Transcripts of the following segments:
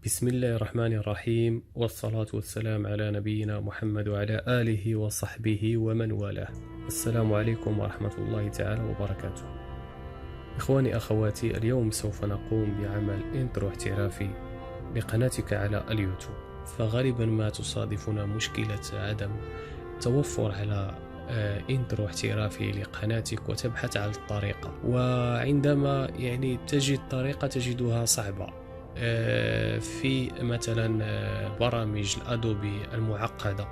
بسم الله الرحمن الرحيم، والصلاة والسلام على نبينا محمد وعلى آله وصحبه ومن والاه. السلام عليكم ورحمة الله تعالى وبركاته. إخواني أخواتي، اليوم سوف نقوم بعمل إنترو احترافي لقناتك على اليوتيوب. فغالبا ما تصادفنا مشكلة عدم توفر على إنترو احترافي لقناتك وتبحث عن الطريقة، وعندما تجد طريقة تجدها صعبة في مثلا برامج الأدوبي المعقدة.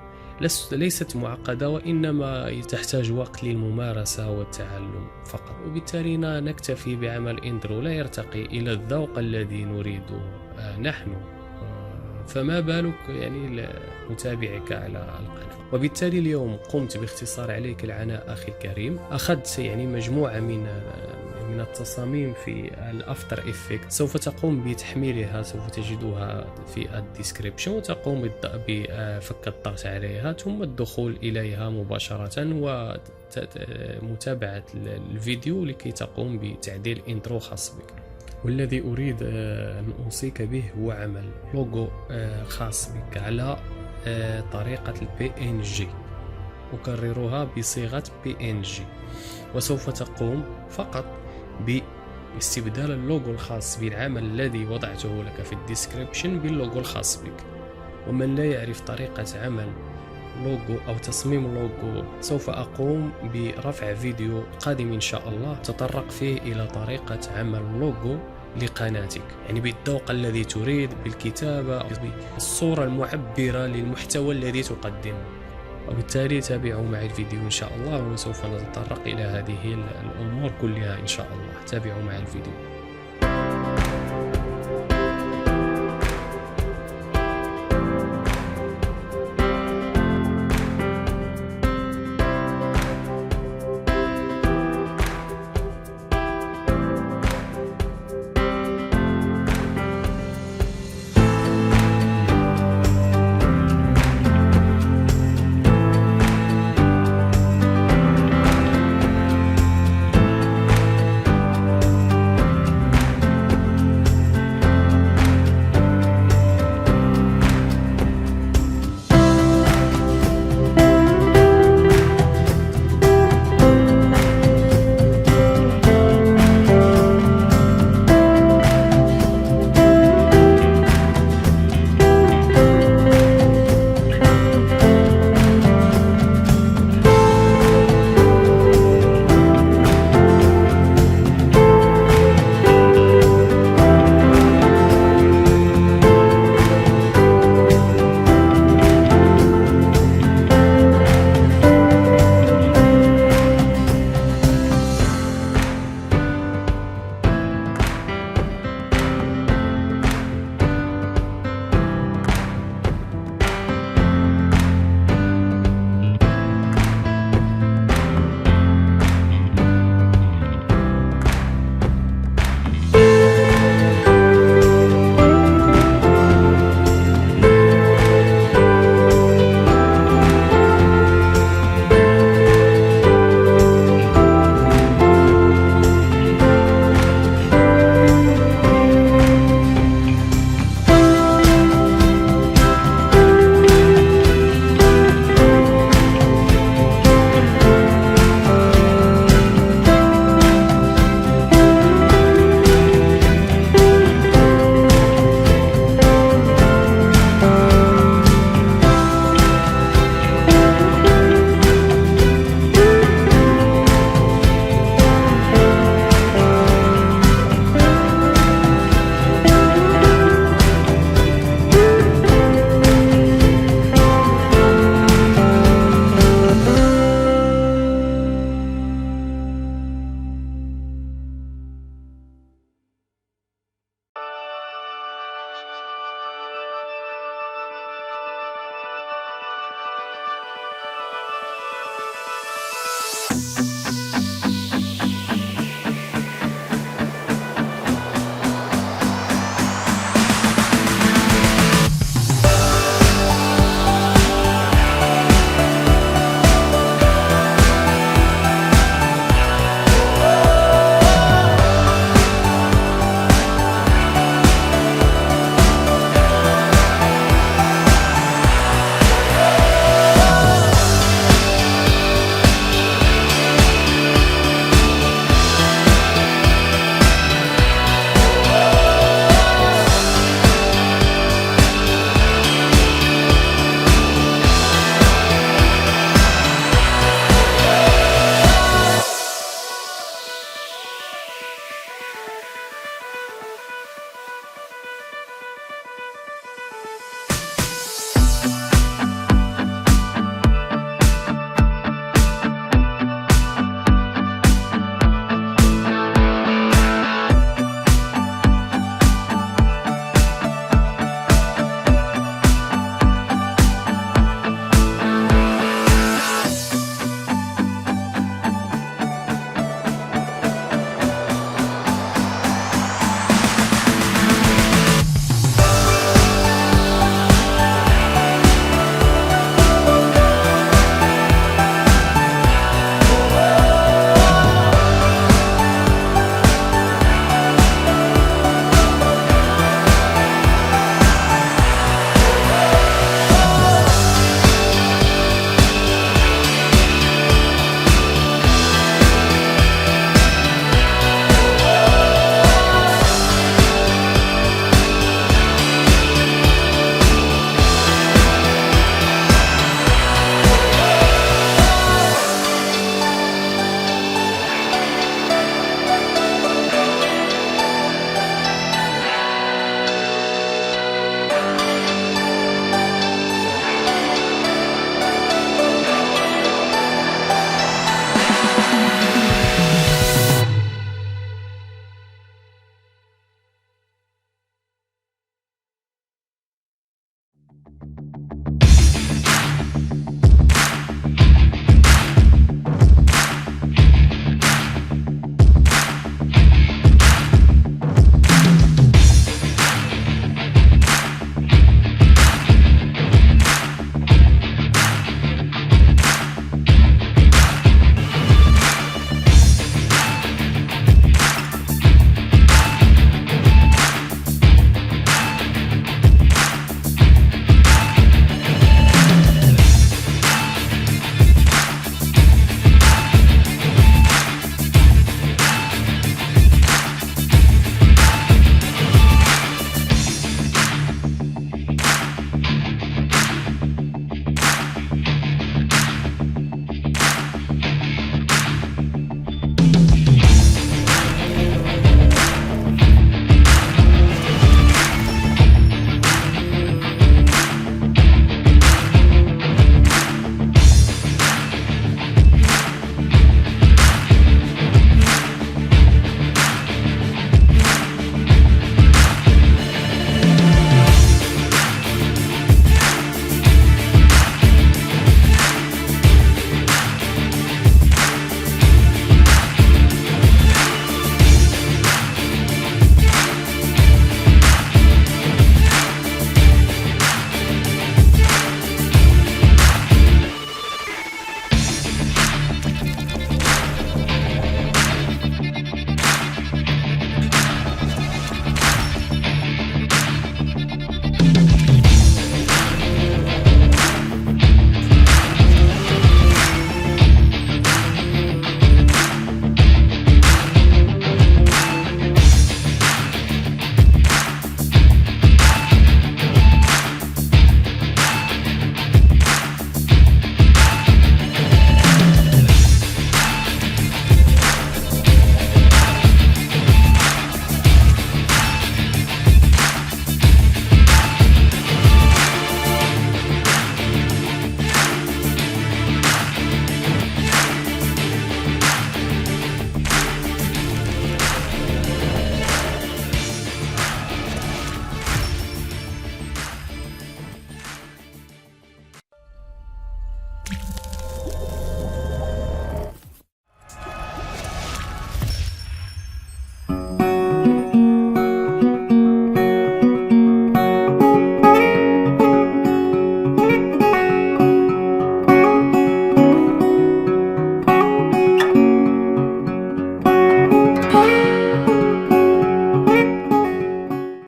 ليست معقدة، وإنما تحتاج وقت للممارسة والتعلم فقط، وبالتالي نكتفي بعمل إنترو لا يرتقي إلى الذوق الذي نريده نحن، فما بالك متابعك على القناة. وبالتالي اليوم قمت باختصار عليك العناء أخي الكريم. أخذت مجموعة من التصاميم في الأفتر إفكت، سوف تقوم بتحميلها، سوف تجدها في الديسكريبشن، وتقوم بفك الضغط عليها ثم الدخول إليها مباشرة ومتابعة الفيديو لكي تقوم بتعديل إنترو خاص بك. والذي أريد أن أوصيك به هو عمل لوجو خاص بك على طريقة PNG، أكررها بصيغة PNG، وسوف تقوم فقط باستبدال اللوجو الخاص بالعمل الذي وضعته لك في الديسكريبشن باللوجو الخاص بك. ومن لا يعرف طريقة عمل لوجو أو تصميم لوجو، سوف أقوم برفع فيديو قادم إن شاء الله تطرق فيه إلى طريقة عمل لوجو لقناتك، بالذوق الذي تريد، بالكتابة، بالصورة المعبرة للمحتوى الذي تقدمه. وبالتالي تابعوا معي الفيديو إن شاء الله، وسوف نتطرق إلى هذه الأمور كلها إن شاء الله. تابعوا معي الفيديو.